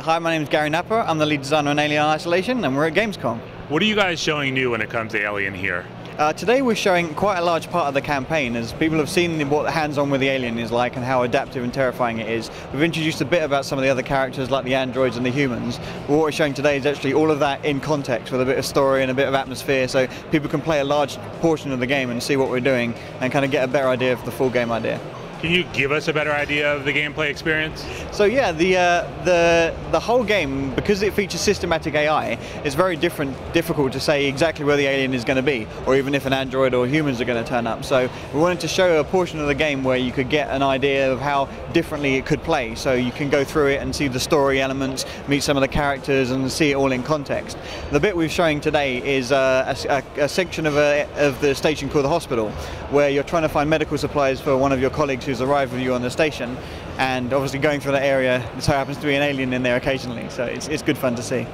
Hi, my name is Gary Napper. I'm the lead designer on Alien Isolation, and we're at Gamescom. What are you guys showing new when it comes to Alien here? Today we're showing quite a large part of the campaign, as people have seen what hands-on with the alien is like and how adaptive and terrifying it is. We've introduced a bit about some of the other characters like the androids and the humans, but what we're showing today is actually all of that in context with a bit of story and a bit of atmosphere, so people can play a large portion of the game and see what we're doing and kind of get a better idea of the full game idea. Can you give us a better idea of the gameplay experience? So yeah, the whole game, because it features systematic AI, it's very difficult to say exactly where the alien is going to be, or even if an android or humans are going to turn up. So we wanted to show a portion of the game where you could get an idea of how differently it could play. So you can go through it and see the story elements, meet some of the characters, and see it all in context. The bit we're showing today is a section of the station called the hospital, where you're trying to find medical supplies for one of your colleagues who's arrived with you on the station, and obviously going through that area, there so happens to be an alien in there occasionally, so it's good fun to see.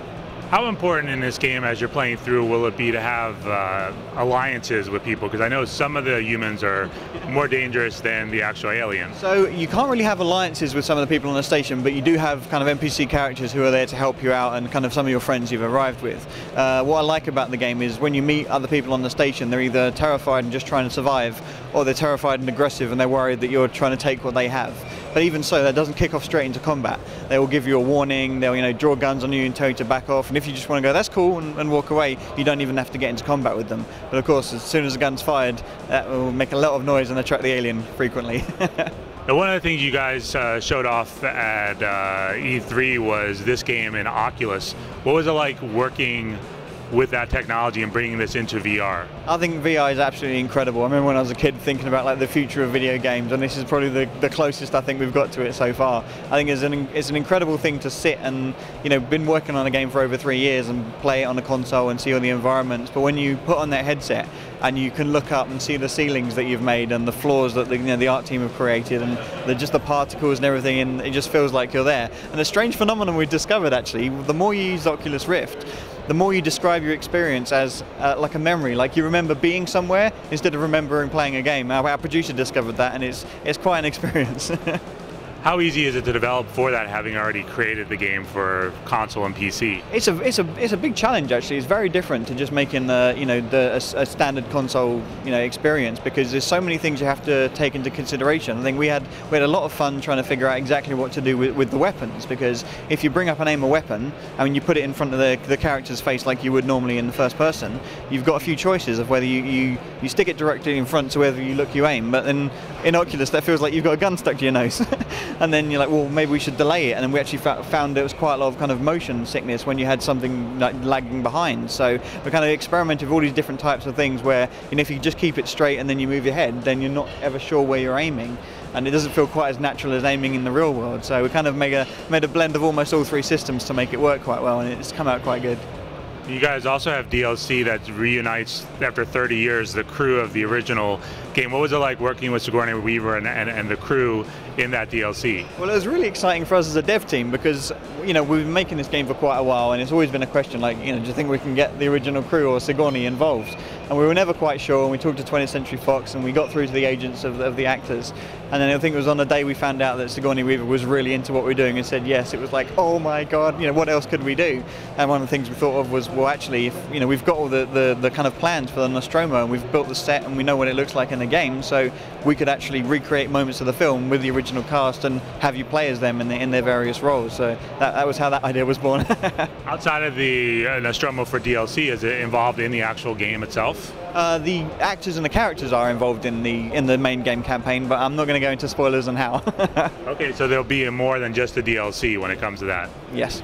How important in this game, as you're playing through, will it be to have alliances with people? Because I know some of the humans are more dangerous than the actual aliens. So you can't really have alliances with some of the people on the station, but you do have kind of NPC characters who are there to help you out, and kind of some of your friends you've arrived with. What I like about the game is when you meet other people on the station, they're either terrified and just trying to survive, or they're terrified and aggressive and they're worried that you're trying to take what they have. But even so, that doesn't kick off straight into combat. They will give you a warning, they'll draw guns on you and tell you to back off, and if you just want to go, that's cool, and walk away, you don't even have to get into combat with them. But of course, as soon as the gun's fired, that will make a lot of noise and attract the alien frequently. Now, one of the things you guys showed off at E3 was this game in Oculus. What was it like working with that technology and bringing this into VR? I think VR is absolutely incredible. I remember when I was a kid thinking about like the future of video games, and this is probably the closest I think we've got to it so far. I think it's an incredible thing to sit and, been working on a game for over 3 years and play it on a console and see all the environments, but when you put on that headset and you can look up and see the ceilings that you've made and the floors that the art team have created, and just the particles and everything, and it just feels like you're there. And a strange phenomenon we've discovered, actually, the more you use Oculus Rift, the more you describe your experience as like a memory, like you remember being somewhere instead of remembering playing a game. Our producer discovered that, and it's quite an experience. How easy is it to develop for that, having already created the game for console and PC? It's a big challenge, actually. It's very different to just making a standard console experience, because there's so many things you have to take into consideration. I think we had a lot of fun trying to figure out exactly what to do with the weapons, because if you bring up and aim a weapon, you put it in front of the character's face like you would normally in the first person, you've got a few choices of whether you stick it directly in front, so whether you look, you aim. But then in Oculus, that feels like you've got a gun stuck to your nose. And then you're like, well, maybe we should delay it. And then we actually found there was quite a lot of kind of motion sickness when you had something like lagging behind. So we kind of experimented with all these different types of things where, if you just keep it straight and then you move your head, then you're not ever sure where you're aiming. And it doesn't feel quite as natural as aiming in the real world. So we kind of made a blend of almost all three systems to make it work quite well, and it's come out quite good. You guys also have DLC that reunites, after 30 years, the crew of the original game. What was it like working with Sigourney Weaver and the crew in that DLC? Well, it was really exciting for us as a dev team, because we've been making this game for quite a while, and it's always been a question like, do you think we can get the original crew or Sigourney involved? And we were never quite sure, and we talked to 20th Century Fox, and we got through to the agents of the actors. And then I think it was on the day we found out that Sigourney Weaver was really into what we were doing and said yes. It was like, oh my God, what else could we do? And one of the things we thought of was, well, actually, if, we've got all the kind of plans for the Nostromo, and we've built the set, and we know what it looks like in the game, so we could actually recreate moments of the film with the original cast and have you play as them in their various roles. So that was how that idea was born. Outside of the Nostromo for DLC, is it involved in the actual game itself? The actors and the characters are involved in the main game campaign, but I'm not going to go into spoilers on how. Okay, so there'll be more than just the DLC when it comes to that. Yes.